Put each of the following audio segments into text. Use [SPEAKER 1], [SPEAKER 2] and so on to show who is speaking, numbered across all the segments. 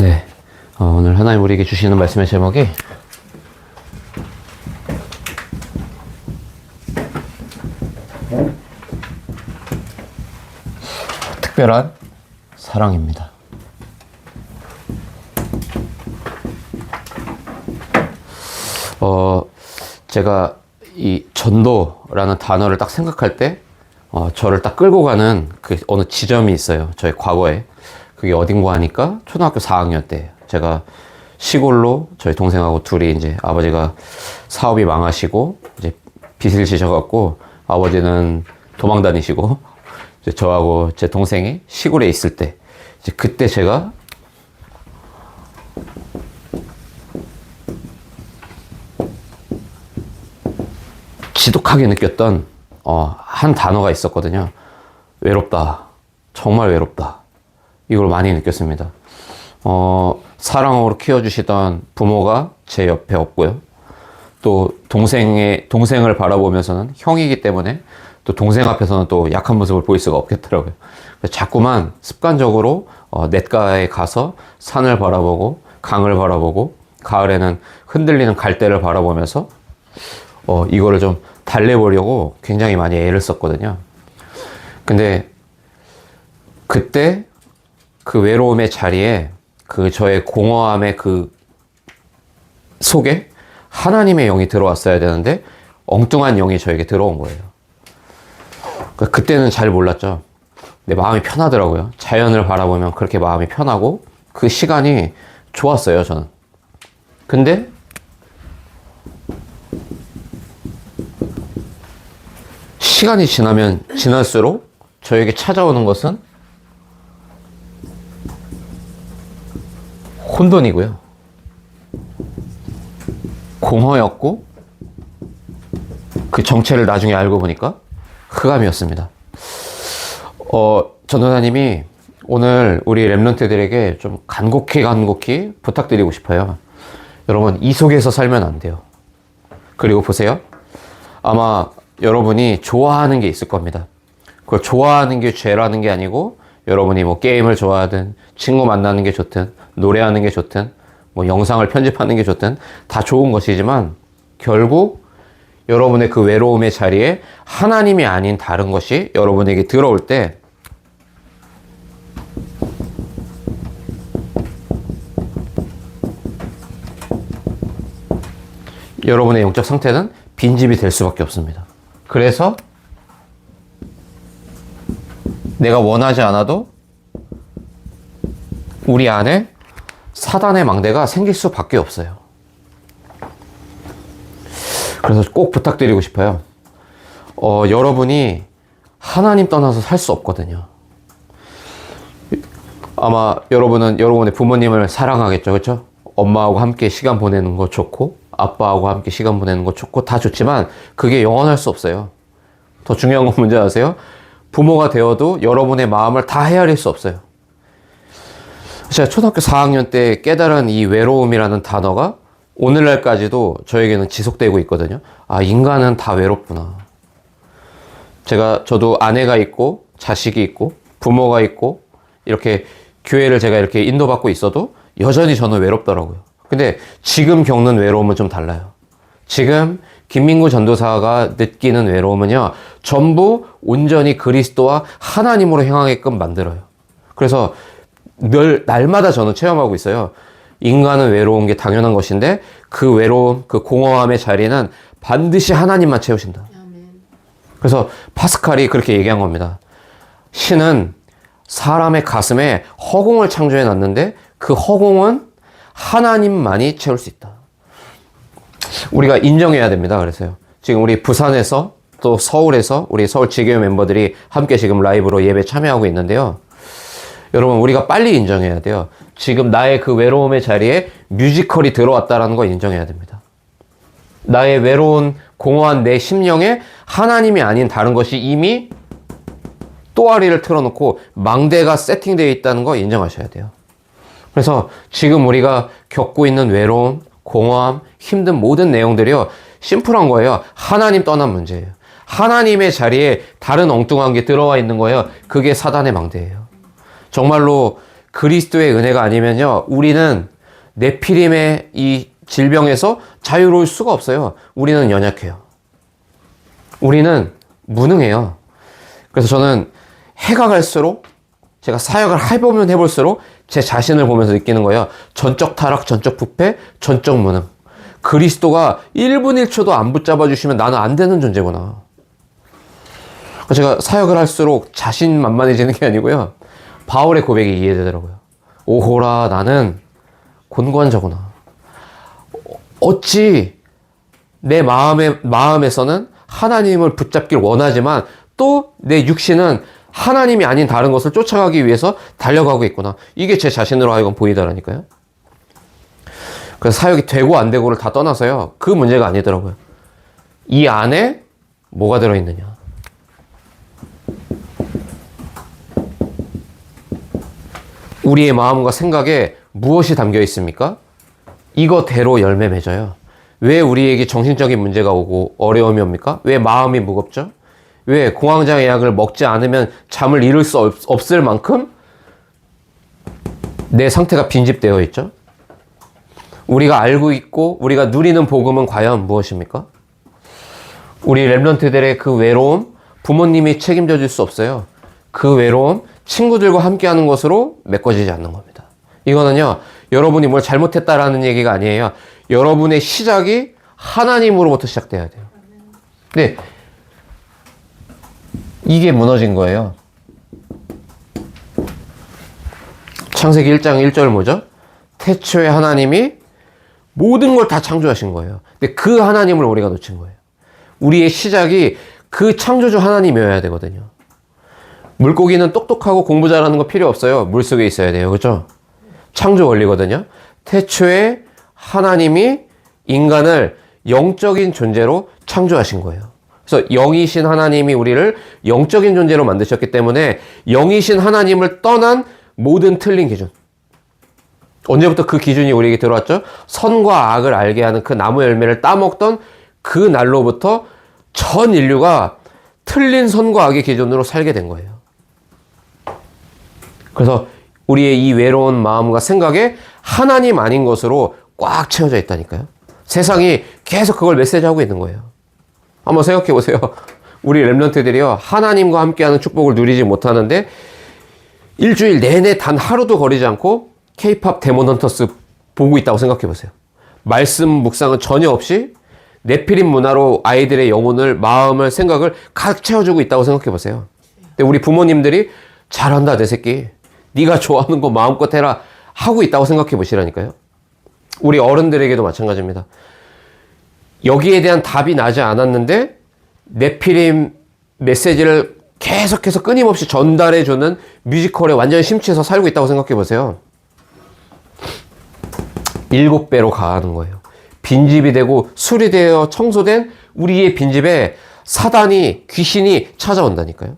[SPEAKER 1] 네, 오늘 하나님 우리에게 주시는 말씀의 제목이 특별한 사랑입니다. 제가 이 전도라는 단어를 딱 생각할 때 저를 딱 끌고 가는 그 어느 지점이 있어요. 저의 과거에. 그게 어딘가 하니까 초등학교 4학년 때 제가 시골로 저희 동생하고 둘이 이제 아버지가 사업이 망하시고 이제 빚을 지셔갖고 아버지는 도망 다니시고 이제 저하고 제 동생이 시골에 있을 때 이제 그때 제가 지독하게 느꼈던 한 단어가 있었거든요. 외롭다. 정말 외롭다. 이걸 많이 느꼈습니다. 사랑으로 키워주시던 부모가 제 옆에 없고요. 또 동생을 바라보면서는 형이기 때문에 또 동생 앞에서는 또 약한 모습을 보일 수가 없겠더라고요. 자꾸만 습관적으로 냇가에 가서 산을 바라보고 강을 바라보고 가을에는 흔들리는 갈대를 바라보면서 이거를 좀 달래보려고 굉장히 많이 애를 썼거든요. 근데 그때 그 외로움의 자리에 그 저의 공허함의 그 속에 하나님의 영이 들어왔어야 되는데 엉뚱한 영이 저에게 들어온 거예요. 그때는 잘 몰랐죠. 내 마음이 편하더라고요. 자연을 바라보면 그렇게 마음이 편하고 그 시간이 좋았어요, 저는. 근데 시간이 지나면 지날수록 저에게 찾아오는 것은 혼돈이고요. 공허였고 그 정체를 나중에 알고 보니까 흑암이었습니다. 전도사님이 오늘 우리 랩런트들에게 좀 간곡히 부탁드리고 싶어요. 여러분, 이 속에서 살면 안 돼요. 그리고 보세요. 아마 여러분이 좋아하는 게 있을 겁니다. 그걸 좋아하는 게 죄라는 게 아니고 여러분이 뭐 게임을 좋아하든 친구 만나는 게 좋든 노래하는 게 좋든 뭐 영상을 편집하는 게 좋든 다 좋은 것이지만 결국 여러분의 그 외로움의 자리에 하나님이 아닌 다른 것이 여러분에게 들어올 때 여러분의 영적 상태는 빈집이 될 수밖에 없습니다. 그래서 내가 원하지 않아도 우리 안에 사단의 망대가 생길 수밖에 없어요. 그래서 꼭 부탁드리고 싶어요. 여러분이 하나님 떠나서 살 수 없거든요. 아마 여러분은 여러분의 부모님을 사랑하겠죠, 그렇죠? 엄마하고 함께 시간 보내는 거 좋고 아빠하고 함께 시간 보내는 거 좋고 다 좋지만 그게 영원할 수 없어요. 더 중요한 건 뭔지 아세요? 부모가 되어도 여러분의 마음을 다 헤아릴 수 없어요. 제가 초등학교 4학년 때 깨달은 이 외로움이라는 단어가 오늘날까지도 저에게는 지속되고 있거든요. 아, 인간은 다 외롭구나. 저도 아내가 있고 자식이 있고 부모가 있고 이렇게 교회를 제가 이렇게 인도받고 있어도 여전히 저는 외롭더라고요. 근데 지금 겪는 외로움은 좀 달라요. 지금 김민구 전도사가 느끼는 외로움은요, 전부 온전히 그리스도와 하나님으로 향하게끔 만들어요. 그래서 날마다 저는 체험하고 있어요. 인간은 외로운 게 당연한 것인데 그 외로움, 그 공허함의 자리는 반드시 하나님만 채우신다. 그래서 파스칼이 그렇게 얘기한 겁니다. 신은 사람의 가슴에 허공을 창조해 놨는데 그 허공은 하나님만이 채울 수 있다. 우리가 인정해야 됩니다. 그래서요. 지금 우리 부산에서 또 서울에서 우리 서울 지교회 멤버들이 함께 지금 라이브로 예배 참여하고 있는데요. 여러분, 우리가 빨리 인정해야 돼요. 지금 나의 그 외로움의 자리에 뮤지컬이 들어왔다는 거 인정해야 됩니다. 나의 외로운 공허한 내 심령에 하나님이 아닌 다른 것이 이미 또아리를 틀어놓고 망대가 세팅되어 있다는 거 인정하셔야 돼요. 그래서 지금 우리가 겪고 있는 외로움, 공허함, 힘든 모든 내용들이요, 심플한 거예요. 하나님 떠난 문제예요. 하나님의 자리에 다른 엉뚱한 게 들어와 있는 거예요. 그게 사단의 망대예요. 정말로 그리스도의 은혜가 아니면요, 우리는 네피림의 이 질병에서 자유로울 수가 없어요. 우리는 연약해요. 우리는 무능해요. 그래서 저는 해가 갈수록, 제가 사역을 해보면 해볼수록 제 자신을 보면서 느끼는 거예요. 전적 타락, 전적 부패, 전적 무능. 그리스도가 1분 1초도 안 붙잡아 주시면 나는 안 되는 존재구나. 제가 사역을 할수록 자신만만해지는 게 아니고요, 바울의 고백이 이해되더라고요. 오호라, 나는 곤고한 자구나. 어찌 내 마음에서는 하나님을 붙잡길 원하지만 또 내 육신은 하나님이 아닌 다른 것을 쫓아가기 위해서 달려가고 있구나. 이게 제 자신으로 하여금 보이더라니까요. 그래서 사역이 되고 안 되고를 다 떠나서요, 그 문제가 아니더라고요. 이 안에 뭐가 들어있느냐. 우리의 마음과 생각에 무엇이 담겨 있습니까? 이거대로 열매 맺어요. 왜 우리에게 정신적인 문제가 오고 어려움이 옵니까? 왜 마음이 무겁죠? 왜 공황장애 약을 먹지 않으면 잠을 이룰 수 없을 만큼 내 상태가 빈집되어 있죠? 우리가 알고 있고 우리가 누리는 복음은 과연 무엇입니까? 우리 렘넌트들의 그 외로움, 부모님이 책임져 줄 수 없어요. 그 외로움, 친구들과 함께하는 것으로 메꿔지지 않는 겁니다. 이거는요, 여러분이 뭘 잘못했다라는 얘기가 아니에요. 여러분의 시작이 하나님으로부터 시작돼야 돼요. 근데 이게 무너진 거예요. 창세기 1장 1절 뭐죠? 태초에 하나님이 모든 걸 다 창조하신 거예요. 근데 그 하나님을 우리가 놓친 거예요. 우리의 시작이 그 창조주 하나님이어야 되거든요. 물고기는 똑똑하고 공부 잘하는 거 필요 없어요. 물속에 있어야 돼요. 그렇죠? 창조 원리거든요. 태초에 하나님이 인간을 영적인 존재로 창조하신 거예요. 그래서 영이신 하나님이 우리를 영적인 존재로 만드셨기 때문에 영이신 하나님을 떠난 모든 틀린 기준. 언제부터 그 기준이 우리에게 들어왔죠? 선과 악을 알게 하는 그 나무 열매를 따먹던 그 날로부터 전 인류가 틀린 선과 악의 기준으로 살게 된 거예요. 그래서 우리의 이 외로운 마음과 생각에 하나님 아닌 것으로 꽉 채워져 있다니까요. 세상이 계속 그걸 메시지하고 있는 거예요. 한번 생각해 보세요. 우리 렘넌트들이요, 하나님과 함께하는 축복을 누리지 못하는데 일주일 내내 단 하루도 거리지 않고 K-팝 데몬 헌터스 보고 있다고 생각해 보세요. 말씀 묵상은 전혀 없이 네피림 문화로 아이들의 영혼을, 마음을, 생각을 가득 채워주고 있다고 생각해 보세요. 근데 우리 부모님들이 잘한다 내 새끼, 네가 좋아하는 거 마음껏 해라 하고 있다고 생각해 보시라니까요. 우리 어른들에게도 마찬가지입니다. 여기에 대한 답이 나지 않았는데 네피림 메시지를 계속해서 끊임없이 전달해주는 뮤지컬에 완전히 심취해서 살고 있다고 생각해 보세요. 7배로 가는 거예요. 빈집이 되고 술이 되어 청소된 우리의 빈집에 사단이, 귀신이 찾아온다니까요.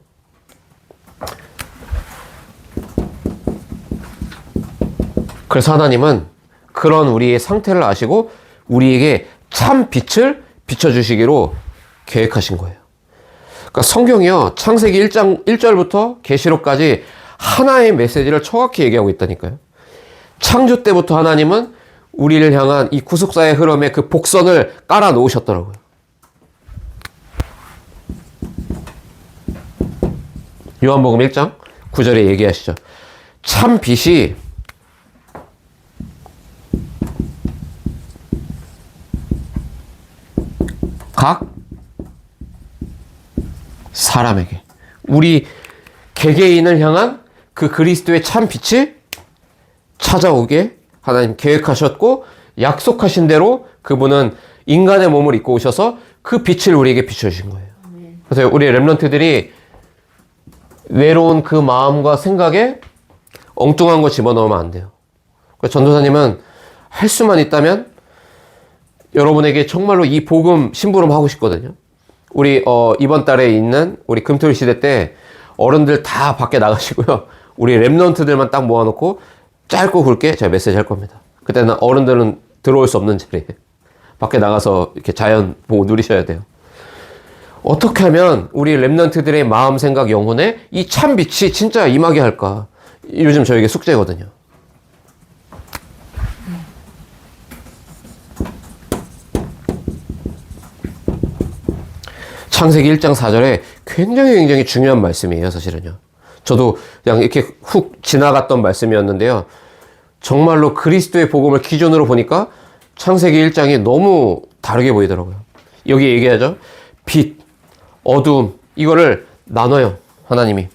[SPEAKER 1] 그래서 하나님은 그런 우리의 상태를 아시고 우리에게 참 빛을 비춰주시기로 계획하신 거예요. 그러니까 성경이요, 창세기 1장 1절부터 계시록까지 하나의 메시지를 정확히 얘기하고 있다니까요. 창조 때부터 하나님은 우리를 향한 이 구속사의 흐름에 그 복선을 깔아 놓으셨더라고요. 요한복음 1장 9절에 얘기하시죠. 참 빛이 각 사람에게, 우리 개개인을 향한 그 그리스도의 참 빛이 찾아오게 하나님 계획하셨고 약속하신 대로 그분은 인간의 몸을 입고 오셔서 그 빛을 우리에게 비춰주신 거예요. 그래서 우리 렘넌트들이 외로운 그 마음과 생각에 엉뚱한 거 집어넣으면 안 돼요. 전도사님은 할 수만 있다면 여러분에게 정말로 이 복음 심부름 하고 싶거든요. 우리 이번 달에 있는 우리 금토일 시대 때 어른들 다 밖에 나가시고요. 우리 렘넌트들만 딱 모아놓고 짧고 굵게 제가 메시지 할 겁니다. 그때는 어른들은 들어올 수 없는 자리에 밖에 나가서 이렇게 자연 보고 누리셔야 돼요. 어떻게 하면 우리 렘넌트들의 마음, 생각, 영혼에 이 참 빛이 진짜 임하게 할까? 요즘 저에게 숙제거든요. 창세기 1장 4절에 굉장히 중요한 말씀이에요, 사실은요. 저도 그냥 이렇게 훅 지나갔던 말씀이었는데요. 정말로 그리스도의 복음을 기준으로 보니까 창세기 1장이 너무 다르게 보이더라고요. 여기 얘기하죠. 빛, 어두움, 이거를 나눠요, 하나님이.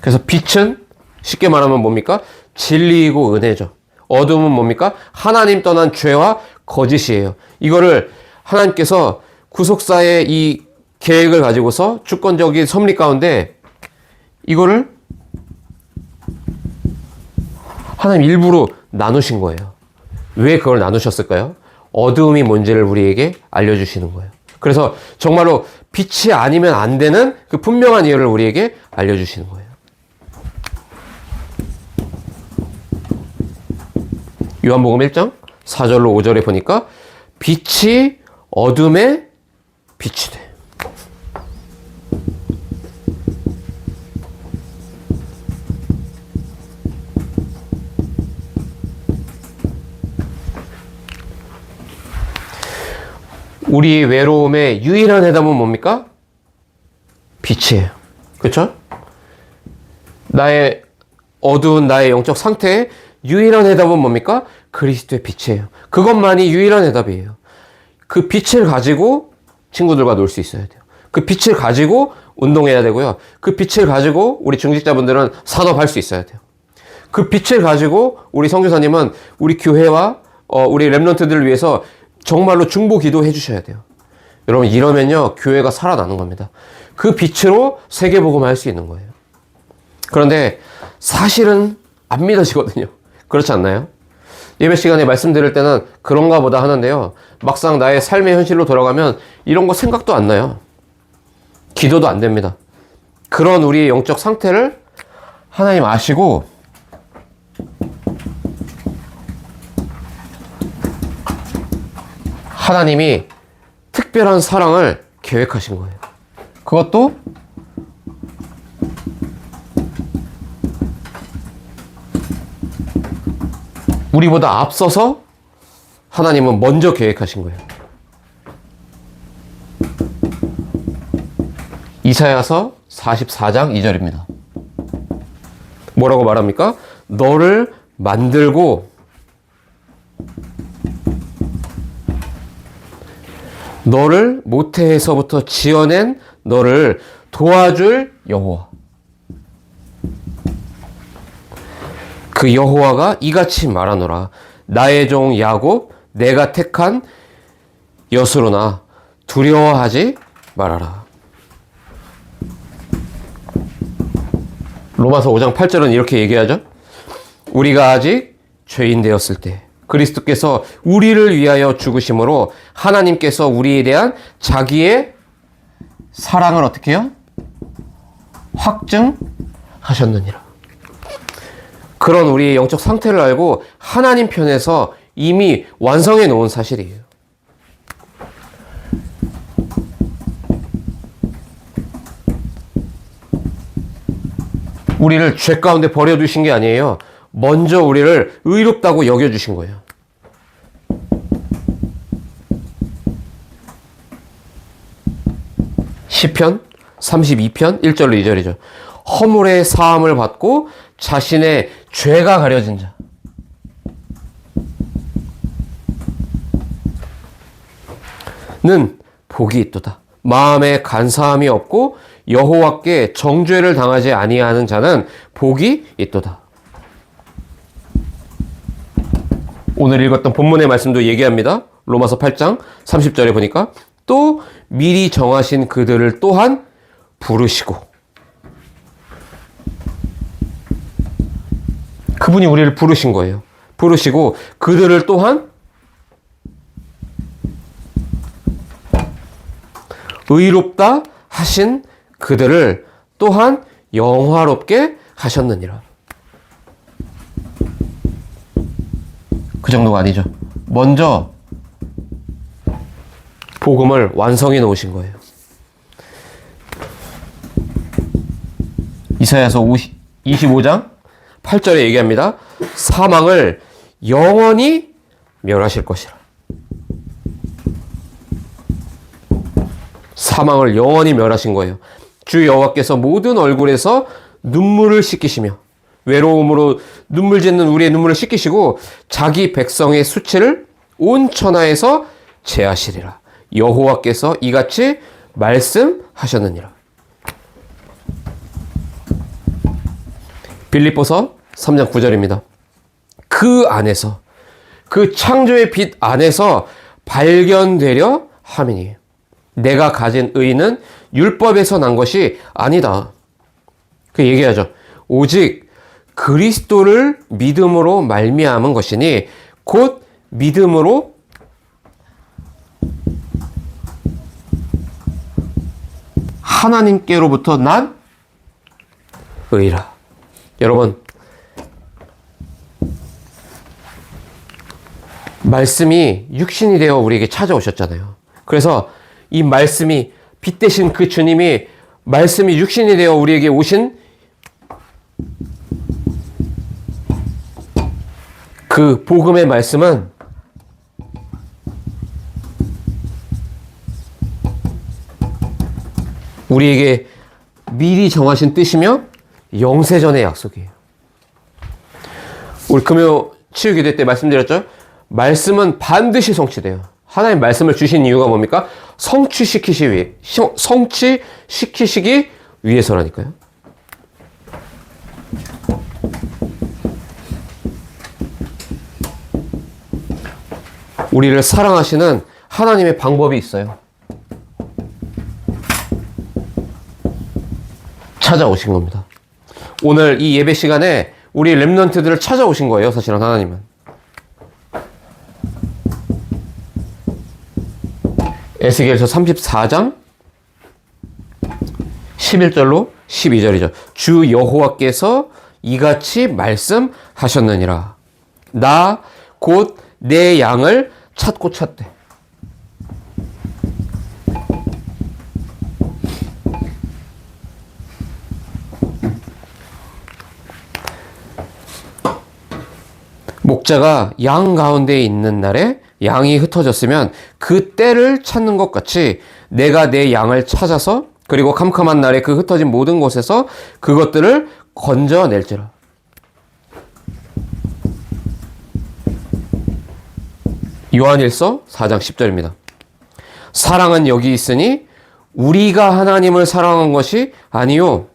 [SPEAKER 1] 그래서 빛은 쉽게 말하면 뭡니까? 진리이고 은혜죠. 어둠은 뭡니까? 하나님 떠난 죄와 거짓이에요. 이거를 하나님께서 구속사의 이 계획을 가지고서 주권적인 섭리 가운데 이거를 하나님 일부러 나누신 거예요. 왜 그걸 나누셨을까요? 어두움이 뭔지를 우리에게 알려주시는 거예요. 그래서 정말로 빛이 아니면 안 되는 그 분명한 이유를 우리에게 알려주시는 거예요. 요한복음 1장 4절로 5절에 보니까 빛이 어둠에 빛이 돼. 우리 외로움의 유일한 해답은 뭡니까? 빛이에요. 그렇죠? 나의 어두운 나의 영적 상태에 유일한 해답은 뭡니까? 그리스도의 빛이에요. 그것만이 유일한 해답이에요. 그 빛을 가지고 친구들과 놀 수 있어야 돼요. 그 빛을 가지고 운동해야 되고요. 그 빛을 가지고 우리 중직자분들은 산업할 수 있어야 돼요. 그 빛을 가지고 우리 선교사님은 우리 교회와 우리 렘넌트들을 위해서 정말로 중보 기도해 주셔야 돼요. 여러분 이러면요 교회가 살아나는 겁니다. 그 빛으로 세계복음을 할 수 있는 거예요. 그런데 사실은 안 믿어지거든요. 그렇지 않나요? 예배 시간에 말씀드릴 때는 그런가 보다 하는데요. 막상 나의 삶의 현실로 돌아가면 이런 거 생각도 안 나요. 기도도 안 됩니다. 그런 우리의 영적 상태를 하나님 아시고 하나님이 특별한 사랑을 계획하신 거예요. 그것도 우리보다 앞서서 하나님은 먼저 계획하신 거예요. 이사야서 44장 2절입니다. 뭐라고 말합니까? 너를 만들고 너를 모태에서부터 지어낸 너를 도와줄 여호와. 그 여호와가 이같이 말하노라. 나의 종 야곱 내가 택한 여수로나 두려워하지 말아라. 로마서 5장 8절은 이렇게 얘기하죠. 우리가 아직 죄인 되었을 때 그리스도께서 우리를 위하여 죽으심으로 하나님께서 우리에 대한 자기의 사랑을 어떻게 해요? 확증하셨느니라. 그런 우리의 영적 상태를 알고 하나님 편에서 이미 완성해 놓은 사실이에요. 우리를 죄 가운데 버려두신 게 아니에요. 먼저 우리를 의롭다고 여겨주신 거예요. 시편 32편 1절로 2절이죠. 허물의 사함을 받고 자신의 죄가 가려진 자는 복이 있도다. 마음에 간사함이 없고 여호와께 정죄를 당하지 아니하는 자는 복이 있도다. 오늘 읽었던 본문의 말씀도 얘기합니다. 로마서 8장 30절에 보니까 또 미리 정하신 그들을 또한 부르시고, 그분이 우리를 부르신 거예요. 부르시고 그들을 또한 의롭다 하신 그들을 또한 영화롭게 하셨느니라. 그 정도가 아니죠. 먼저 복음을 완성해 놓으신 거예요. 이사야서 25장 8절에 얘기합니다. 사망을 영원히 멸하실 것이라. 사망을 영원히 멸하신 거예요. 주 여호와께서 모든 얼굴에서 눈물을 씻기시며 외로움으로 눈물 짓는 우리의 눈물을 씻기시고 자기 백성의 수치를 온 천하에서 제하시리라. 여호와께서 이같이 말씀하셨느니라. 빌립보서 3장 9절입니다. 그 안에서, 그 창조의 빛 안에서 발견되려 함이니 내가 가진 의는 율법에서 난 것이 아니다. 그 얘기하죠. 오직 그리스도를 믿음으로 말미암은 것이니 곧 믿음으로 하나님께로부터 난 의라. 여러분, 말씀이 육신이 되어 우리에게 찾아오셨잖아요. 그래서 이 말씀이, 빛 대신 그 주님이 말씀이 육신이 되어 우리에게 오신 그 복음의 말씀은 우리에게 미리 정하신 뜻이며 영세전의 약속이에요. 우리 금요 치유기도 때 말씀드렸죠? 말씀은 반드시 성취돼요. 하나님 말씀을 주신 이유가 뭡니까? 성취시키시기 위해서라니까요. 우리를 사랑하시는 하나님의 방법이 있어요. 찾아오신 겁니다. 오늘 이 예배 시간에 우리 렘넌트들을 찾아오신 거예요. 사실은 하나님은. 에스겔서 34장 11절로 12절이죠. 주 여호와께서 이같이 말씀하셨느니라. 나 곧 내 양을 찾고 찾되. 목자가 양 가운데 있는 날에 양이 흩어졌으면 그 때를 찾는 것 같이 내가 내 양을 찾아서 그리고 캄캄한 날에 그 흩어진 모든 곳에서 그것들을 건져낼지라. 요한일서 4장 10절입니다. 사랑은 여기 있으니 우리가 하나님을 사랑한 것이 아니요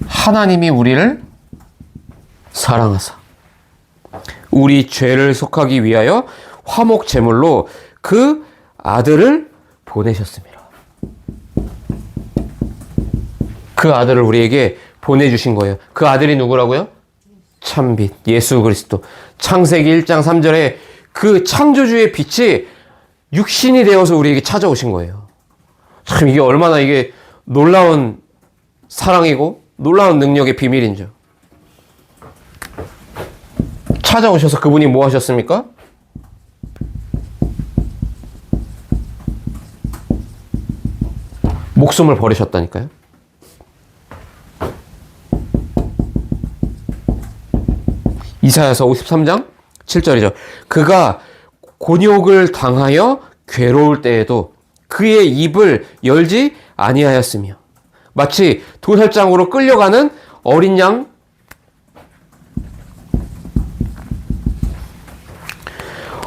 [SPEAKER 1] 하나님이 우리를 사랑하사 우리 죄를 속하기 위하여 화목 제물로 그 아들을 보내셨습니다. 그 아들을 우리에게 보내주신 거예요. 그 아들이 누구라고요? 참빛 예수 그리스도. 창세기 1장 3절에 그 창조주의 빛이 육신이 되어서 우리에게 찾아오신 거예요. 참 이게 얼마나 이게 놀라운 사랑이고 놀라운 능력의 비밀인지. 찾아오셔서 그분이 뭐 하셨습니까? 목숨을 버리셨다니까요. 이사야서 53장 7절이죠. 그가 곤욕을 당하여 괴로울 때에도 그의 입을 열지 아니하였으며 마치 도살장으로 끌려가는 어린 양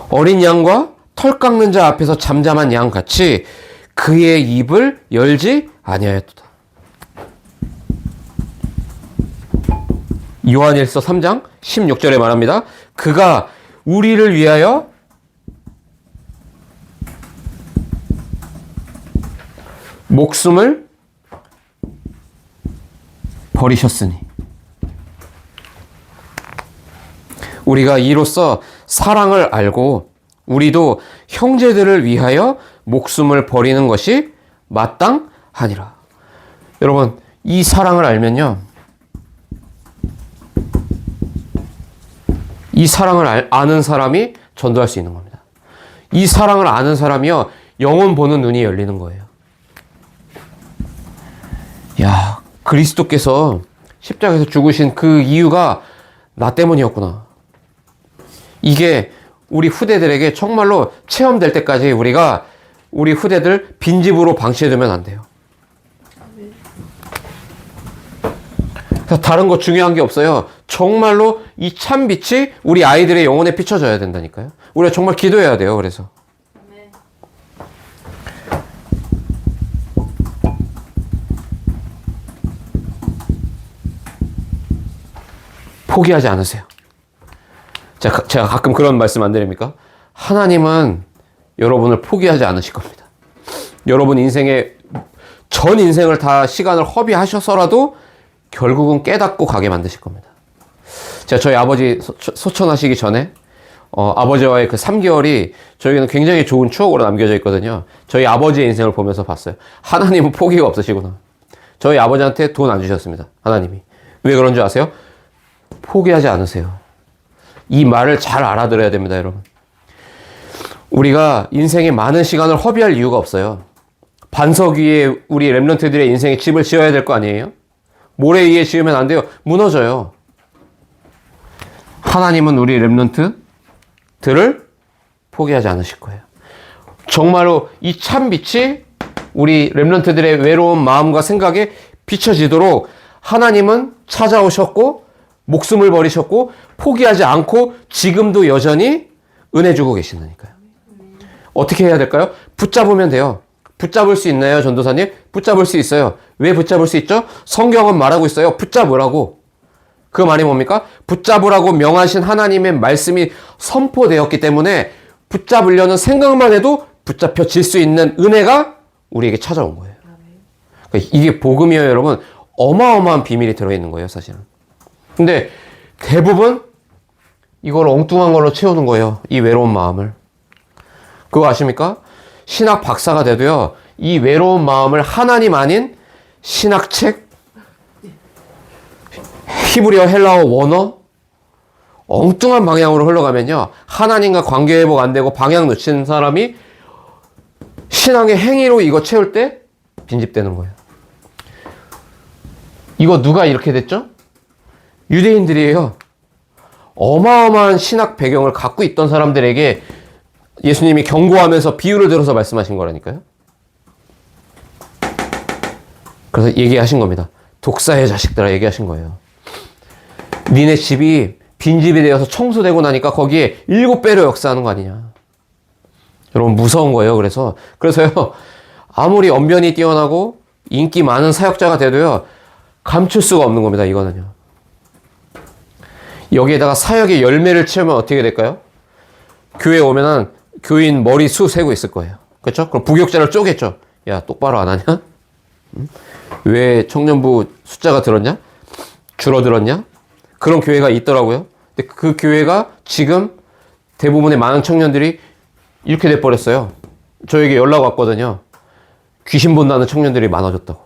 [SPEAKER 1] 어린 양과 털 깎는 자 앞에서 잠잠한 양 같이 그의 입을 열지 아니하였도다. 요한일서 3장 16절에 말합니다. 그가 우리를 위하여 목숨을 버리셨으니 우리가 이로써 사랑을 알고 우리도 형제들을 위하여 목숨을 버리는 것이 마땅하니라. 여러분, 이 사랑을 알면요, 이 사랑을 아는 사람이 전도할 수 있는 겁니다. 이 사랑을 아는 사람이요, 영혼 보는 눈이 열리는 거예요. 야, 그리스도께서 십자가에서 죽으신 그 이유가 나 때문이었구나. 이게 우리 후대들에게 정말로 체험될 때까지 우리가 우리 후대들 빈집으로 방치해두면 안 돼요. 그래서 다른 거 중요한 게 없어요. 정말로 이 참 빛이 우리 아이들의 영혼에 비춰져야 된다니까요. 우리가 정말 기도해야 돼요. 그래서 포기하지 않으세요. 제가 가끔 그런 말씀 안 드립니까? 하나님은 여러분을 포기하지 않으실 겁니다. 여러분 인생의 전 인생을 다 시간을 허비하셔서라도 결국은 깨닫고 가게 만드실 겁니다. 제가 저희 아버지 소천하시기 전에 아버지와의 그 3개월이 저에게는 굉장히 좋은 추억으로 남겨져 있거든요. 저희 아버지의 인생을 보면서 봤어요. 하나님은 포기가 없으시구나. 저희 아버지한테 돈 안 주셨습니다. 하나님이. 왜 그런 줄 아세요? 포기하지 않으세요. 이 말을 잘 알아들어야 됩니다, 여러분. 우리가 인생에 많은 시간을 허비할 이유가 없어요. 반석 위에 우리 렘넌트들의 인생에 집을 지어야 될 거 아니에요? 모래 위에 지으면 안 돼요. 무너져요. 하나님은 우리 렘넌트들을 포기하지 않으실 거예요. 정말로 이 참 빛이 우리 렘넌트들의 외로운 마음과 생각에 비춰지도록 하나님은 찾아오셨고 목숨을 버리셨고 포기하지 않고 지금도 여전히 은혜 주고 계신다니까요. 어떻게 해야 될까요? 붙잡으면 돼요. 붙잡을 수 있나요, 전도사님? 붙잡을 수 있어요. 왜 붙잡을 수 있죠? 성경은 말하고 있어요. 붙잡으라고. 그 말이 뭡니까? 붙잡으라고 명하신 하나님의 말씀이 선포되었기 때문에 붙잡으려는 생각만 해도 붙잡혀질 수 있는 은혜가 우리에게 찾아온 거예요. 그러니까 이게 복음이에요, 여러분. 어마어마한 비밀이 들어있는 거예요, 사실은. 근데 대부분 이걸 엉뚱한 걸로 채우는 거예요. 이 외로운 마음을. 그거 아십니까? 신학 박사가 돼도요, 이 외로운 마음을 하나님 아닌 신학책, 히브리어, 헬라어, 원어, 엉뚱한 방향으로 흘러가면요, 하나님과 관계 회복 안 되고 방향 놓친 사람이 신앙의 행위로 이거 채울 때 빈집되는 거예요. 이거 누가 이렇게 됐죠? 유대인들이에요. 어마어마한 신학 배경을 갖고 있던 사람들에게 예수님이 경고하면서 비유를 들어서 말씀하신 거라니까요. 그래서 얘기하신 겁니다. 독사의 자식들아 얘기하신 거예요. 니네 집이 빈집이 되어서 청소되고 나니까 거기에 7배로 역사하는 거 아니냐. 여러분 무서운 거예요. 그래서요 아무리 언변이 뛰어나고 인기 많은 사역자가 돼도요 감출 수가 없는 겁니다. 이거는요. 여기에다가 사역의 열매를 채우면 어떻게 될까요? 교회에 오면은 교인 머리 수 세고 있을 거예요. 그렇죠? 그럼 부교육자를 쪼겠죠. 야, 똑바로 안 하냐? 응? 왜 청년부 숫자가 줄어들었냐? 그런 교회가 있더라고요. 근데 그 교회가 지금 대부분의 많은 청년들이 이렇게 돼버렸어요. 저에게 연락 왔거든요. 귀신 본다는 청년들이 많아졌다고.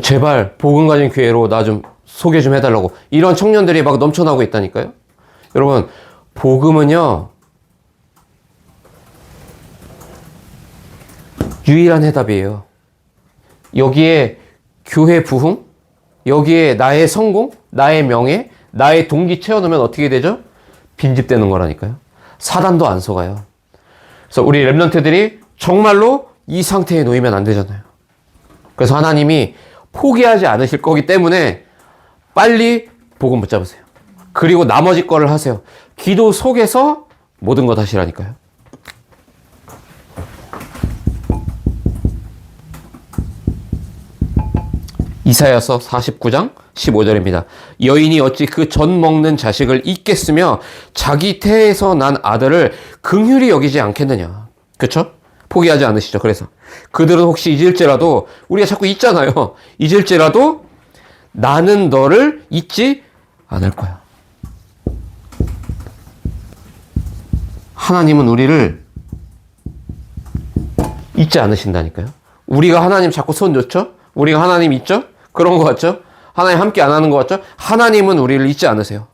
[SPEAKER 1] 제발 복음 가진 교회로 나 좀 소개 좀 해달라고. 이런 청년들이 막 넘쳐나고 있다니까요. 여러분 복음은요 유일한 해답이에요. 여기에 교회 부흥, 여기에 나의 성공, 나의 명예, 나의 동기 채워놓으면 어떻게 되죠? 빈집되는 거라니까요. 사단도 안 속아요. 그래서 우리 렘넌트들이 정말로 이 상태에 놓이면 안 되잖아요. 그래서 하나님이 포기하지 않으실 거기 때문에 빨리 복음 붙잡으세요. 그리고 나머지 거를 하세요. 기도 속에서 모든 것 하시라니까요. 이사야서 49장 15절입니다. 여인이 어찌 그 젖 먹는 자식을 잊겠으며 자기 태에서 난 아들을 긍휼히 여기지 않겠느냐. 그렇죠? 포기하지 않으시죠. 그래서 그들은 혹시 잊을지라도, 우리가 자꾸 잊잖아요. 잊을지라도 나는 너를 잊지 않을 거야. 하나님은 우리를 잊지 않으신다니까요. 우리가 하나님 자꾸 손 놓죠? 우리가 하나님 잊죠? 그런 것 같죠? 하나님 함께 안 하는 것 같죠? 하나님은 우리를 잊지 않으세요.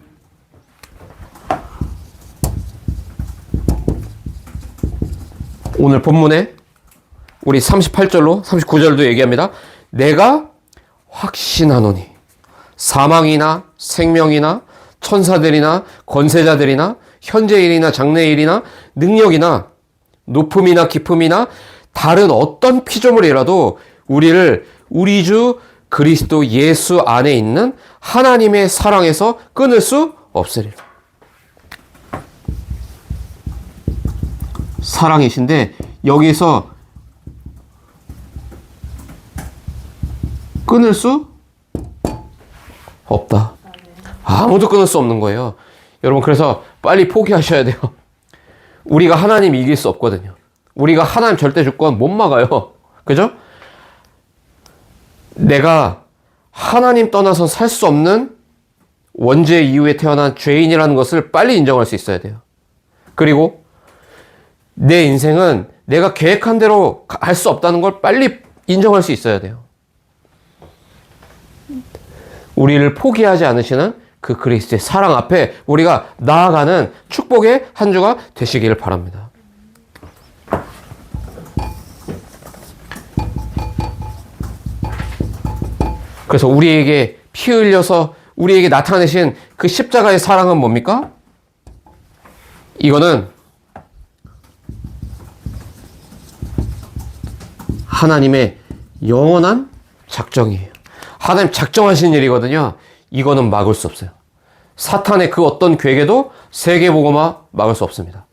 [SPEAKER 1] 오늘 본문에 우리 38절로 39절도 얘기합니다. 내가 확신하노니 사망이나 생명이나 천사들이나 권세자들이나 현재일이나 장래일이나 능력이나 높음이나 깊음이나 다른 어떤 피조물이라도 우리를 우리 주 그리스도 예수 안에 있는 하나님의 사랑에서 끊을 수 없으리라. 사랑이신데 여기서 끊을 수 없다. 아무도 끊을 수 없는 거예요. 여러분, 그래서 빨리 포기하셔야 돼요. 우리가 하나님 이길 수 없거든요. 우리가 하나님 절대 주권 못 막아요. 그죠? 내가 하나님 떠나서 살 수 없는 원죄 이후에 태어난 죄인이라는 것을 빨리 인정할 수 있어야 돼요. 그리고 내 인생은 내가 계획한 대로 할 수 없다는 걸 빨리 인정할 수 있어야 돼요. 우리를 포기하지 않으시는 그 그리스도의 사랑 앞에 우리가 나아가는 축복의 한 주가 되시기를 바랍니다. 그래서 우리에게 피 흘려서 우리에게 나타내신 그 십자가의 사랑은 뭡니까? 이거는 하나님의 영원한 작정이에요. 하나님 작정하신 일이거든요. 이거는 막을 수 없어요. 사탄의 그 어떤 괴계도 세계복음화 막을 수 없습니다.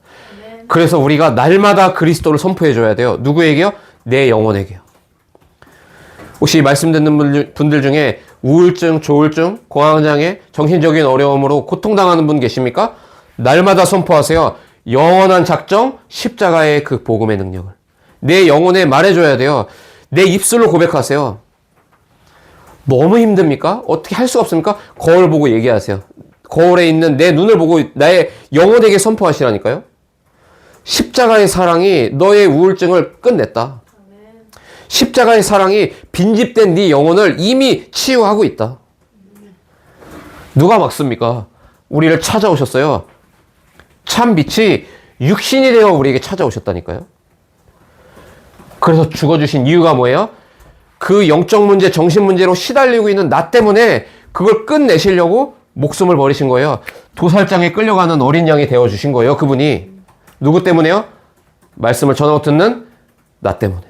[SPEAKER 1] 그래서 우리가 날마다 그리스도를 선포해 줘야 돼요. 누구에게요? 내 영혼에게요. 혹시 말씀 듣는 분들 중에 우울증, 조울증, 공황장애, 정신적인 어려움으로 고통당하는 분 계십니까? 날마다 선포하세요. 영원한 작정, 십자가의 그 복음의 능력을. 내 영혼에 말해줘야 돼요. 내 입술로 고백하세요. 너무 힘듭니까? 어떻게 할 수가 없습니까? 거울 보고 얘기하세요. 거울에 있는 내 눈을 보고 나의 영혼에게 선포하시라니까요. 십자가의 사랑이 너의 우울증을 끝냈다. 십자가의 사랑이 빈집된 네 영혼을 이미 치유하고 있다. 누가 막습니까? 우리를 찾아오셨어요. 참 빛이 육신이 되어 우리에게 찾아오셨다니까요. 그래서 죽어주신 이유가 뭐예요? 그 영적 문제, 정신 문제로 시달리고 있는 나 때문에 그걸 끝내시려고 목숨을 버리신 거예요. 도살장에 끌려가는 어린 양이 되어주신 거예요. 그분이. 누구 때문에요? 말씀을 전하고 듣는 나 때문에.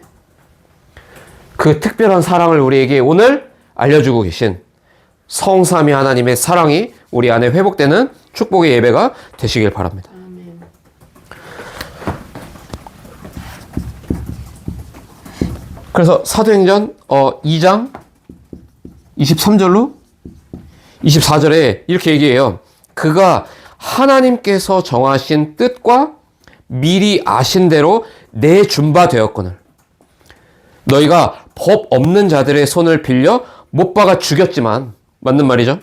[SPEAKER 1] 그 특별한 사랑을 우리에게 오늘 알려주고 계신 성삼위 하나님의 사랑이 우리 안에 회복되는 축복의 예배가 되시길 바랍니다. 그래서 사도행전 2장 23절로 24절에 이렇게 얘기해요. 그가 하나님께서 정하신 뜻과 미리 아신 대로 내준 바 되었거늘 너희가 법 없는 자들의 손을 빌려 못 박아 죽였지만, 맞는 말이죠.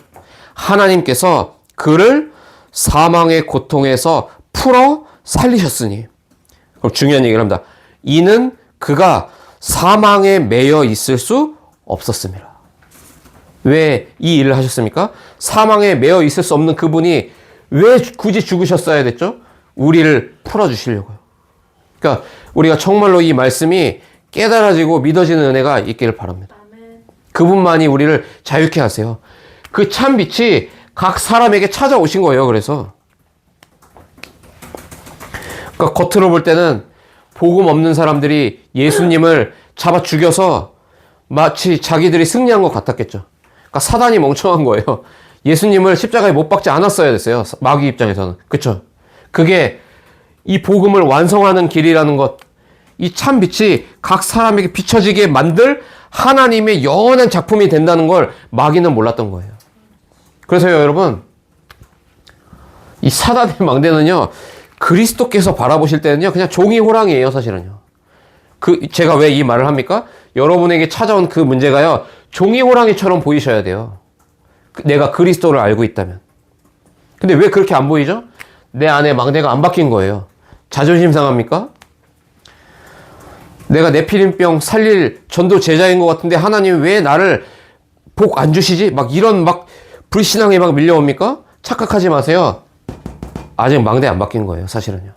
[SPEAKER 1] 하나님께서 그를 사망의 고통에서 풀어 살리셨으니, 그럼 중요한 얘기를 합니다. 이는 그가 사망에 매여 있을 수 없었습니다. 왜 이 일을 하셨습니까? 사망에 매여 있을 수 없는 그분이 왜 굳이 죽으셨어야 됐죠? 우리를 풀어주시려고요. 그러니까 우리가 정말로 이 말씀이 깨달아지고 믿어지는 은혜가 있기를 바랍니다. 그분만이 우리를 자유케 하세요. 그 참 빛이 각 사람에게 찾아오신 거예요. 그래서 그러니까 겉으로 볼 때는 복음 없는 사람들이 예수님을 잡아 죽여서 마치 자기들이 승리한 것 같았겠죠. 그러니까 사단이 멍청한 거예요. 예수님을 십자가에 못 박지 않았어야 됐어요. 마귀 입장에서는. 그렇죠? 그게 이 복음을 완성하는 길이라는 것, 이 참 빛이 각 사람에게 비춰지게 만들 하나님의 영원한 작품이 된다는 걸 마귀는 몰랐던 거예요. 그래서요, 여러분, 이 사단의 망대는요, 그리스도께서 바라보실 때는요, 그냥 종이 호랑이에요, 사실은요. 제가 왜 이 말을 합니까? 여러분에게 찾아온 그 문제가요, 종이 호랑이처럼 보이셔야 돼요. 내가 그리스도를 알고 있다면. 근데 왜 그렇게 안 보이죠? 내 안에 망대가 안 바뀐 거예요. 자존심 상합니까? 내가 네피림병 살릴 전도 제자인 것 같은데 하나님 왜 나를 복 안 주시지? 막 이런 막 불신앙에 막 밀려옵니까? 착각하지 마세요. 아직 망대 안 바뀐 거예요, 사실은요.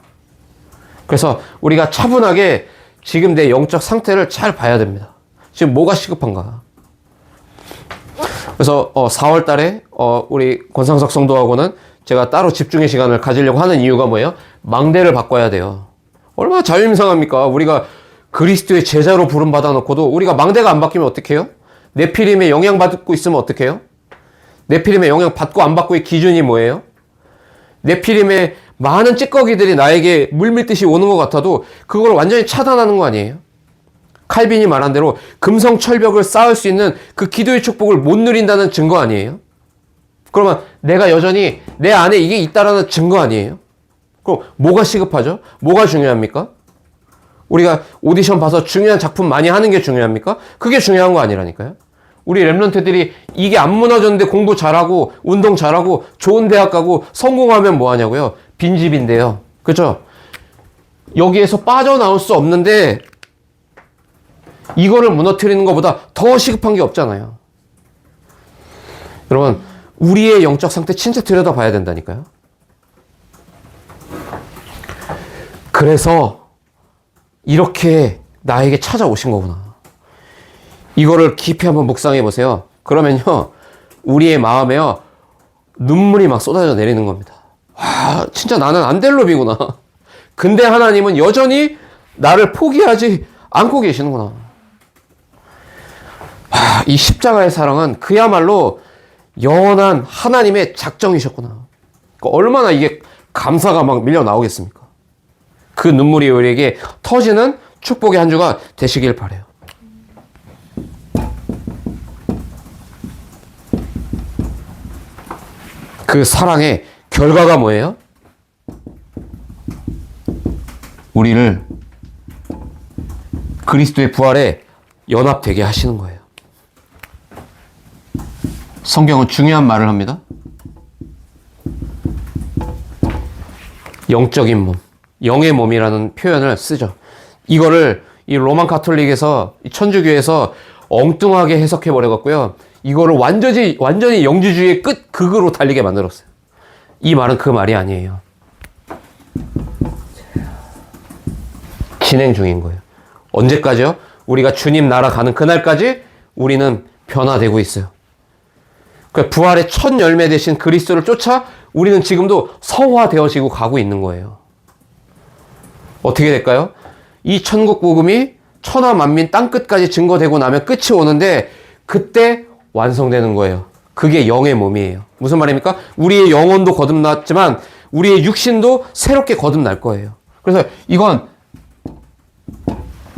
[SPEAKER 1] 그래서 우리가 차분하게 지금 내 영적 상태를 잘 봐야 됩니다. 지금 뭐가 시급한가? 그래서 4월 달에 우리 권상석 성도하고는 제가 따로 집중의 시간을 가지려고 하는 이유가 뭐예요? 망대를 바꿔야 돼요. 얼마나 자유민상합니까? 우리가 그리스도의 제자로 부름 받아놓고도 우리가 망대가 안 바뀌면 어떡해요? 네피림에 영향받고 있으면 어떡해요? 네피림에 영향 받고 안 받고의 기준이 뭐예요? 네피림에 많은 찌꺼기들이 나에게 물밀듯이 오는 것 같아도 그걸 완전히 차단하는 거 아니에요? 칼빈이 말한 대로 금성철벽을 쌓을 수 있는 그 기도의 축복을 못 누린다는 증거 아니에요? 그러면 내가 여전히 내 안에 이게 있다라는 증거 아니에요? 그럼 뭐가 시급하죠? 뭐가 중요합니까? 우리가 오디션 봐서 중요한 작품 많이 하는 게 중요합니까? 그게 중요한 거 아니라니까요. 우리 랩런트들이 이게 안 무너졌는데 공부 잘하고 운동 잘하고 좋은 대학 가고 성공하면 뭐 하냐고요? 빈집인데요. 그렇죠? 여기에서 빠져나올 수 없는데 이거를 무너뜨리는 것보다 더 시급한 게 없잖아요. 여러분, 우리의 영적 상태 진짜 들여다봐야 된다니까요. 그래서 이렇게 나에게 찾아오신 거구나. 이거를 깊이 한번 묵상해 보세요. 그러면요, 우리의 마음에요, 눈물이 막 쏟아져 내리는 겁니다. 와, 진짜 나는 안델롭이구나. 근데 하나님은 여전히 나를 포기하지 않고 계시는구나. 와, 이 십자가의 사랑은 그야말로 영원한 하나님의 작정이셨구나. 그러니까 얼마나 이게 감사가 막 밀려 나오겠습니까? 그 눈물이 우리에게 터지는 축복의 한 주가 되시길 바라요. 그 사랑의 결과가 뭐예요? 우리를 그리스도의 부활에 연합되게 하시는 거예요. 성경은 중요한 말을 합니다. 영적인 몸, 영의 몸이라는 표현을 쓰죠. 이거를 이 로만 가톨릭에서, 천주교에서 엉뚱하게 해석해 버려갖고요. 이거를 완전히 영주주의의 극으로 달리게 만들었어요. 이 말은 그 말이 아니에요. 진행 중인 거예요. 언제까지요? 우리가 주님 나라 가는 그날까지 우리는 변화되고 있어요. 그 부활의 첫 열매 되신 그리스도를 쫓아 우리는 지금도 성화되어지고 가고 있는 거예요. 어떻게 될까요? 이 천국 복음이 천하 만민 땅끝까지 증거되고 나면 끝이 오는데 그때 완성되는 거예요. 그게 영의 몸이에요. 무슨 말입니까? 우리의 영혼도 거듭났지만 우리의 육신도 새롭게 거듭날 거예요. 그래서 이건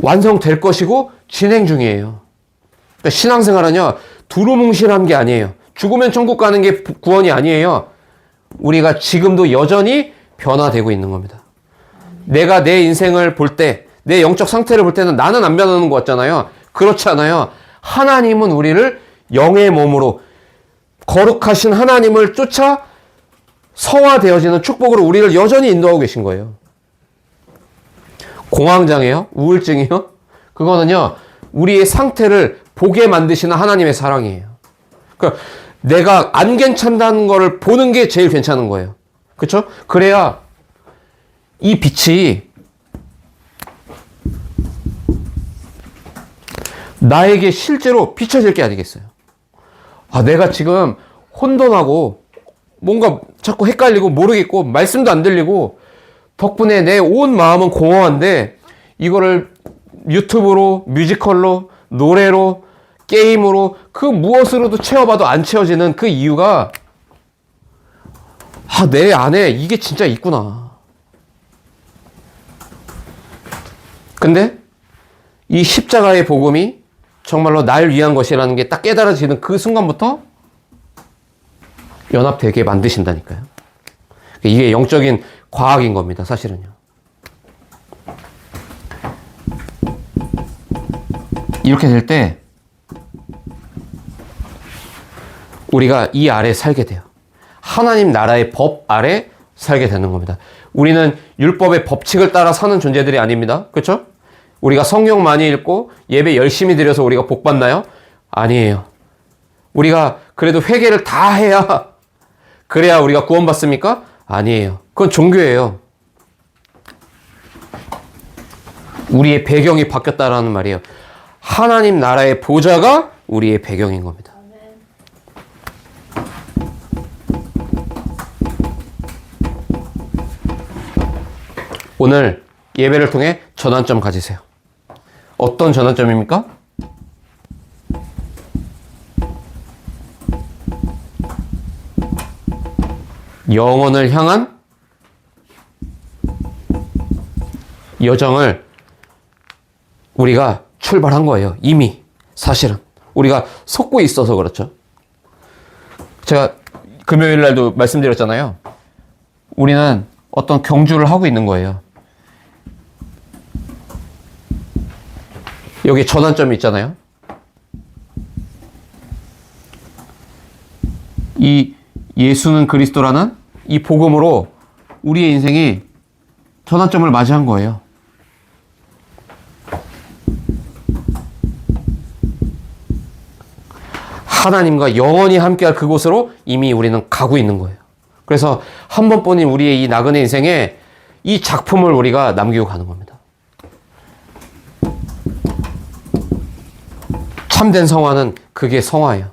[SPEAKER 1] 완성될 것이고 진행 중이에요. 그러니까 신앙생활은요, 두루뭉실한 게 아니에요. 죽으면 천국 가는 게 구원이 아니에요. 우리가 지금도 여전히 변화되고 있는 겁니다. 내가 내 인생을 볼 때, 내 영적 상태를 볼 때는 나는 안 변하는 것 같잖아요. 그렇지 않아요. 하나님은 우리를 영의 몸으로 거룩하신 하나님을 쫓아 성화되어지는 축복으로 우리를 여전히 인도하고 계신 거예요. 공황장애요? 우울증이요? 그거는요, 우리의 상태를 보게 만드시는 하나님의 사랑이에요. 그러니까 내가 안 괜찮다는 거를 보는 게 제일 괜찮은 거예요. 그렇죠? 그래야 이 빛이 나에게 실제로 비춰질 게 아니겠어요. 아, 내가 지금 혼돈하고 뭔가 자꾸 헷갈리고 모르겠고 말씀도 안 들리고 덕분에 내 온 마음은 공허한데 이거를 유튜브로, 뮤지컬로, 노래로, 게임으로 그 무엇으로도 채워봐도 안 채워지는 그 이유가 내 안에 이게 진짜 있구나. 근데 이 십자가의 복음이 정말로 날 위한 것이라는 게 딱 깨달아지는 그 순간부터 연합되게 만드신다니까요. 이게 영적인 과학인 겁니다, 사실은요. 이렇게 될 때 우리가 이 아래 살게 돼요. 하나님 나라의 법 아래 살게 되는 겁니다. 우리는 율법의 법칙을 따라 사는 존재들이 아닙니다. 그렇죠? 우리가 성경 많이 읽고 예배 열심히 드려서 우리가 복 받나요? 아니에요. 우리가 그래도 회개를 다 해야 그래야 우리가 구원받습니까? 아니에요. 그건 종교예요. 우리의 배경이 바뀌었다라는 말이에요. 하나님 나라의 보좌가 우리의 배경인 겁니다. 오늘 예배를 통해 전환점 가지세요. 어떤 전환점입니까? 영혼을 향한 여정을 우리가 출발한 거예요. 이미 사실은 우리가 속고 있어서 그렇죠. 제가 금요일 날도 말씀드렸잖아요. 우리는 어떤 경주를 하고 있는 거예요. 여기 전환점이 있잖아요. 이 예수는 그리스도라는 이 복음으로 우리의 인생이 전환점을 맞이한 거예요. 하나님과 영원히 함께할 그곳으로 이미 우리는 가고 있는 거예요. 그래서 한 번뿐인 우리의 이 나그네 인생에 이 작품을 우리가 남기고 가는 겁니다. 참된 성화는 그게 성화예요.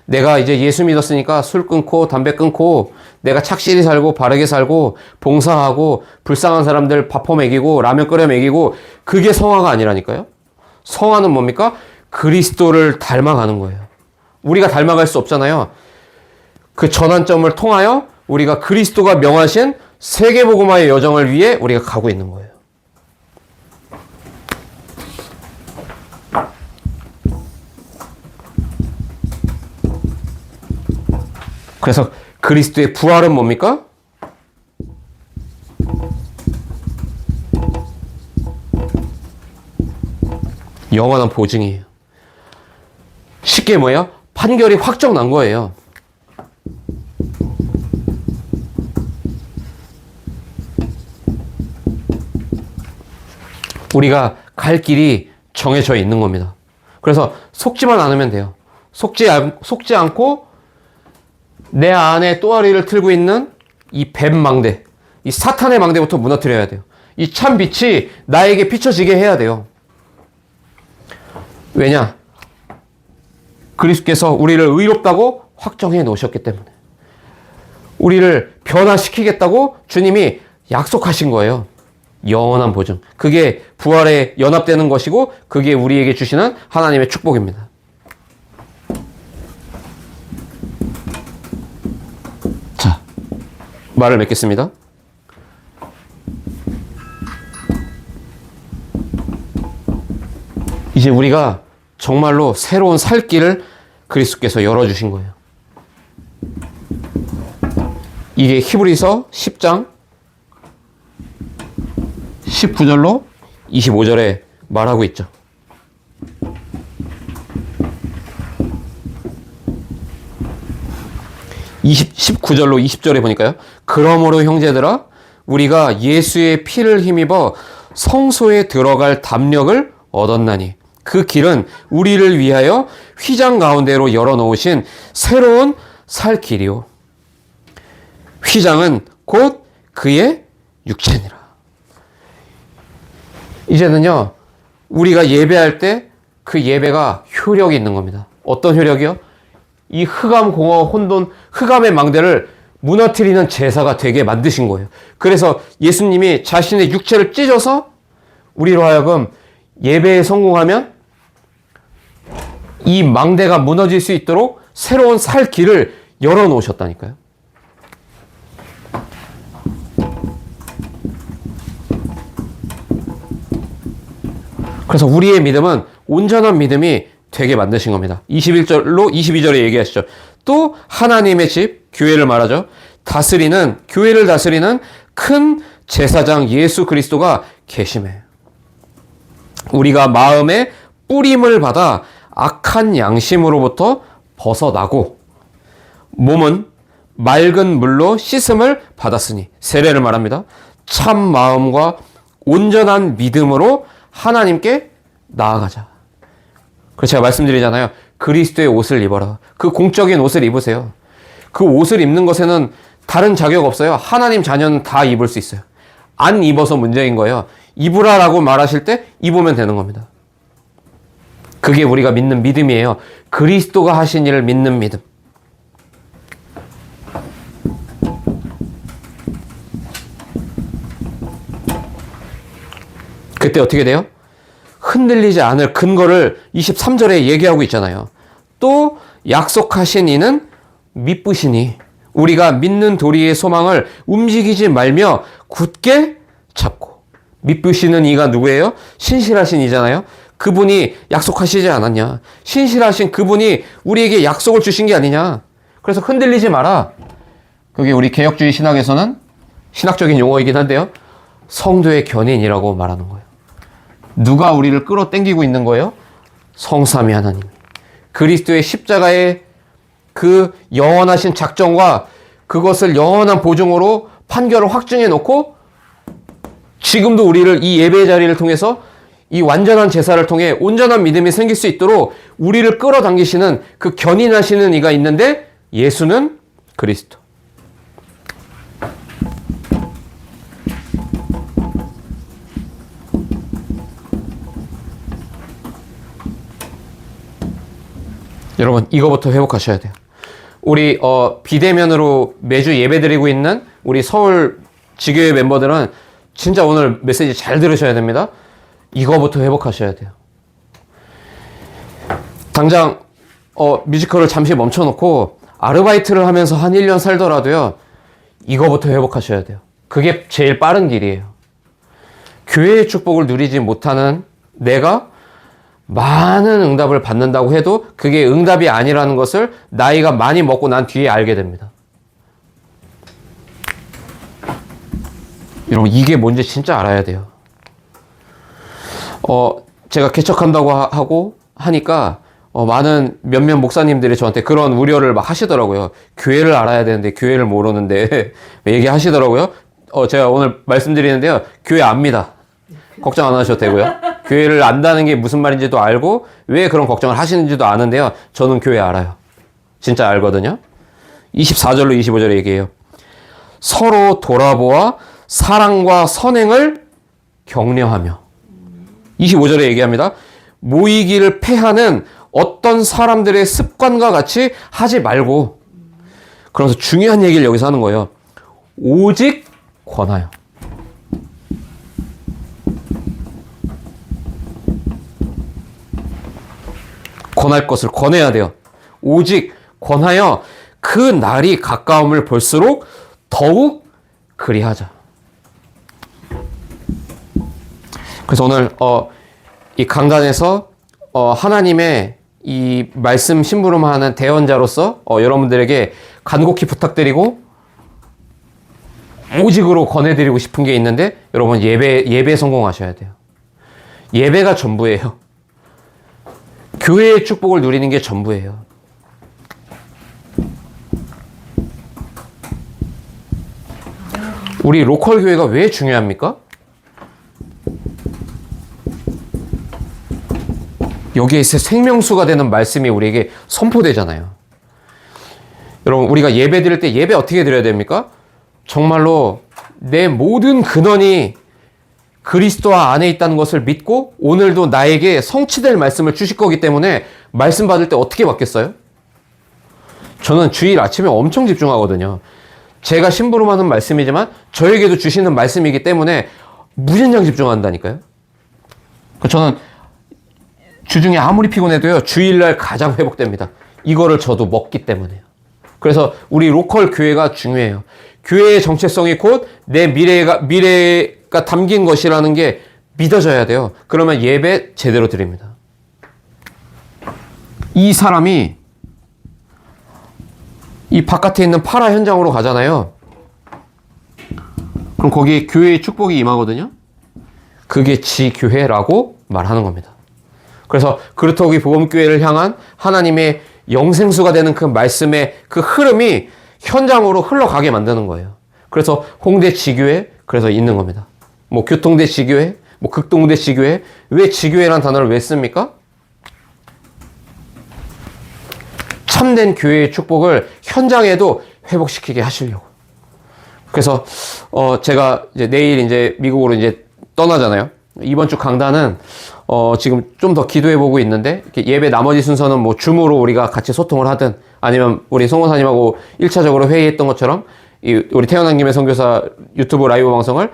[SPEAKER 1] 내가 이제 예수 믿었으니까 술 끊고 담배 끊고 내가 착실히 살고 바르게 살고 봉사하고 불쌍한 사람들 밥 퍼먹이고 라면 끓여 먹이고 그게 성화가 아니라니까요. 성화는 뭡니까? 그리스도를 닮아가는 거예요. 우리가 닮아갈 수 없잖아요. 그 전환점을 통하여 우리가 그리스도가 명하신 세계복음화의 여정을 위해 우리가 가고 있는 거예요. 그래서 그리스도의 부활은 뭡니까? 영원한 보증이에요. 쉽게 뭐예요? 판결이 확정 난 거예요. 우리가 갈 길이 정해져 있는 겁니다. 그래서 속지만 않으면 돼요. 속지 않고 내 안에 또아리를 틀고 있는 이 뱀 망대, 이 사탄의 망대부터 무너뜨려야 돼요. 이 참 빛이 나에게 비춰지게 해야 돼요. 왜냐? 그리스도께서 우리를 의롭다고 확정해 놓으셨기 때문에. 우리를 변화시키겠다고 주님이 약속하신 거예요. 영원한 보증. 그게 부활에 연합되는 것이고 그게 우리에게 주시는 하나님의 축복입니다. 자, 말을 맺겠습니다. 이제 우리가 정말로 새로운 살 길을 그리스도께서 열어주신 거예요. 이게 히브리서 10장 19절로 25절에 말하고 있죠. 19절로 20절에 보니까요. 그러므로 형제들아 우리가 예수의 피를 힘입어 성소에 들어갈 담력을 얻었나니 그 길은 우리를 위하여 휘장 가운데로 열어놓으신 새로운 살 길이요. 휘장은 곧 그의 육체니라. 이제는요, 우리가 예배할 때 그 예배가 효력이 있는 겁니다. 어떤 효력이요? 이 흑암, 공허, 혼돈, 흑암의 망대를 무너뜨리는 제사가 되게 만드신 거예요. 그래서 예수님이 자신의 육체를 찢어서 우리로 하여금 예배에 성공하면 이 망대가 무너질 수 있도록 새로운 살 길을 열어놓으셨다니까요. 그래서 우리의 믿음은 온전한 믿음이 되게 만드신 겁니다. 21절로 22절에 얘기하시죠. 또 하나님의 집, 교회를 말하죠. 교회를 다스리는 큰 제사장 예수 그리스도가 계심해. 우리가 마음의 뿌림을 받아 악한 양심으로부터 벗어나고 몸은 맑은 물로 씻음을 받았으니 세례를 말합니다. 참 마음과 온전한 믿음으로 하나님께 나아가자. 그래서 제가 말씀드리잖아요. 그리스도의 옷을 입어라. 그 공적인 옷을 입으세요. 그 옷을 입는 것에는 다른 자격 없어요. 하나님 자녀는 다 입을 수 있어요. 안 입어서 문제인 거예요. 입으라라고 말하실 때 입으면 되는 겁니다. 그게 우리가 믿는 믿음이에요. 그리스도가 하신 일을 믿는 믿음. 그때 어떻게 돼요? 흔들리지 않을 근거를 23절에 얘기하고 있잖아요. 또 약속하신 이는 미쁘시니 우리가 믿는 도리의 소망을 움직이지 말며 굳게 잡고. 미쁘시는 이가 누구예요? 신실하신 이잖아요. 그분이 약속하시지 않았냐. 신실하신 그분이 우리에게 약속을 주신 게 아니냐. 그래서 흔들리지 마라. 그게 우리 개혁주의 신학에서는 신학적인 용어이긴 한데요, 성도의 견인이라고 말하는 거예요. 누가 우리를 끌어당기고 있는 거예요? 성삼위 하나님. 그리스도의 십자가의 그 영원하신 작정과 그것을 영원한 보증으로 판결을 확증해 놓고 지금도 우리를 이 예배의 자리를 통해서 이 완전한 제사를 통해 온전한 믿음이 생길 수 있도록 우리를 끌어당기시는 그 견인하시는 이가 있는데, 예수는 그리스도. 여러분, 이거부터 회복하셔야 돼요. 우리 비대면으로 매주 예배드리고 있는 우리 서울 지교회 멤버들은 진짜 오늘 메시지 잘 들으셔야 됩니다. 이거부터 회복하셔야 돼요. 당장 뮤지컬을 잠시 멈춰놓고 아르바이트를 하면서 한 1년 살더라도요, 이거부터 회복하셔야 돼요. 그게 제일 빠른 길이에요. 교회의 축복을 누리지 못하는 내가 많은 응답을 받는다고 해도 그게 응답이 아니라는 것을 나이가 많이 먹고 난 뒤에 알게 됩니다. 여러분, 이게 뭔지 진짜 알아야 돼요. 제가 개척한다고 하고 하니까 많은 몇몇 목사님들이 저한테 그런 우려를 막 하시더라고요. 교회를 알아야 되는데 교회를 모르는데 얘기하시더라고요. 제가 오늘 말씀드리는데요, 교회 압니다. 걱정 안 하셔도 되고요. 교회를 안다는 게 무슨 말인지도 알고 왜 그런 걱정을 하시는지도 아는데요, 저는 교회 알아요. 진짜 알거든요. 24절로 25절에 얘기해요. 서로 돌아보아 사랑과 선행을 격려하며. 25절에 얘기합니다. 모이기를 패하는 어떤 사람들의 습관과 같이 하지 말고. 그러면서 중요한 얘기를 여기서 하는 거예요. 오직 권하여. 권할 것을 권해야 돼요. 오직 권하여 그 날이 가까움을 볼수록 더욱 그리하자. 그래서 오늘 이 강단에서 하나님의 이 말씀 심부름하는 대언자로서 여러분들에게 간곡히 부탁드리고 오직으로 권해드리고 싶은 게 있는데, 여러분 예배에 성공하셔야 돼요. 예배가 전부예요. 교회의 축복을 누리는 게 전부예요. 우리 로컬 교회가 왜 중요합니까? 여기에 생명수가 되는 말씀이 우리에게 선포되잖아요. 여러분, 우리가 예배 드릴 때 예배 어떻게 드려야 됩니까? 정말로 내 모든 근원이 그리스도 안에 있다는 것을 믿고 오늘도 나에게 성취될 말씀을 주실 거기 때문에 말씀 받을 때 어떻게 받겠어요? 저는 주일 아침에 엄청 집중하거든요. 제가 심부름하는 말씀이지만 저에게도 주시는 말씀이기 때문에 무진장 집중한다니까요. 저는 주중에 아무리 피곤해도요, 주일날 가장 회복됩니다. 이거를 저도 먹기 때문에요. 그래서 우리 로컬 교회가 중요해요. 교회의 정체성이 곧 내 미래가 담긴 것이라는 게 믿어져야 돼요. 그러면 예배 제대로 드립니다. 이 사람이 이 바깥에 있는 파라 현장으로 가잖아요. 그럼 거기에 교회의 축복이 임하거든요. 그게 지교회라고 말하는 겁니다. 그래서 그루터기 복음교회를 향한 하나님의 영생수가 되는 그 말씀의 그 흐름이 현장으로 흘러가게 만드는 거예요. 그래서 홍대 지교회, 그래서 있는 겁니다. 뭐 교통대 지교회, 뭐 극동대 지교회. 왜 지교회라는 단어를 왜 씁니까? 참된 교회의 축복을 현장에도 회복시키게 하시려고. 그래서 제가 이제 내일 이제 미국으로 이제 떠나잖아요. 이번 주 강단은 지금 좀 더 기도해 보고 있는데 이렇게 예배 나머지 순서는 뭐 줌으로 우리가 같이 소통을 하든 아니면 우리 송호사님하고 1차적으로 회의했던 것처럼 우리 태어난 김에 선교사 유튜브 라이브 방송을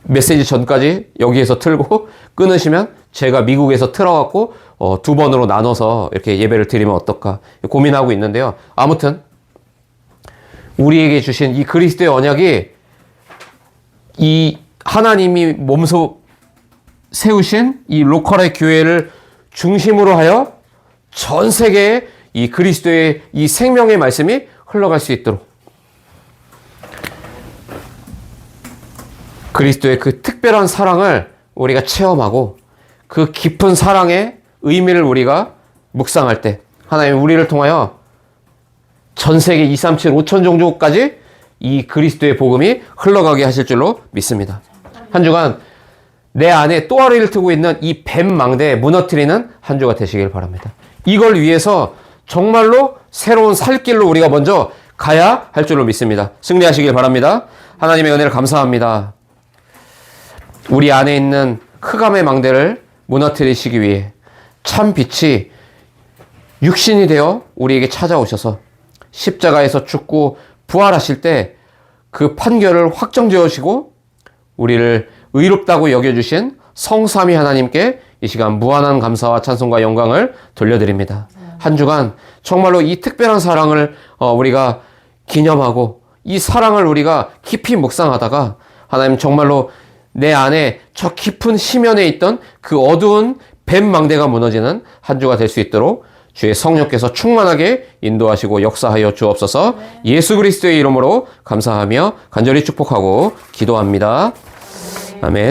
[SPEAKER 1] 메시지 전까지 여기에서 틀고 끊으시면 제가 미국에서 틀어갖고 2번으로 나눠서 이렇게 예배를 드리면 어떨까 고민하고 있는데요. 아무튼 우리에게 주신 이 그리스도의 언약이 이 하나님이 몸소 세우신 이 로컬의 교회를 중심으로 하여 전 세계에 이 그리스도의 이 생명의 말씀이 흘러갈 수 있도록 그리스도의 그 특별한 사랑을 우리가 체험하고 그 깊은 사랑의 의미를 우리가 묵상할 때 하나님 우리를 통하여 전 세계 237, 5천 종족까지 이 그리스도의 복음이 흘러가게 하실 줄로 믿습니다. 한 주간 내 안에 또아리를 트고 있는 이 뱀 망대에 무너뜨리는 한 주가 되시길 바랍니다. 이걸 위해서 정말로 새로운 살 길로 우리가 먼저 가야 할 줄로 믿습니다. 승리하시길 바랍니다. 하나님의 은혜를 감사합니다. 우리 안에 있는 흑암의 망대를 무너뜨리시기 위해 참 빛이 육신이 되어 우리에게 찾아오셔서 십자가에서 죽고 부활하실 때 그 판결을 확정지으시고 우리를 의롭다고 여겨주신 성삼위 하나님께 이 시간 무한한 감사와 찬송과 영광을 돌려드립니다. 한 주간 정말로 이 특별한 사랑을 우리가 기념하고 이 사랑을 우리가 깊이 묵상하다가 하나님 정말로 내 안에 저 깊은 심연에 있던 그 어두운 뱀 망대가 무너지는 한 주가 될 수 있도록 주의 성령께서 충만하게 인도하시고 역사하여 주옵소서. 예수 그리스도의 이름으로 감사하며 간절히 축복하고 기도합니다. 아멘.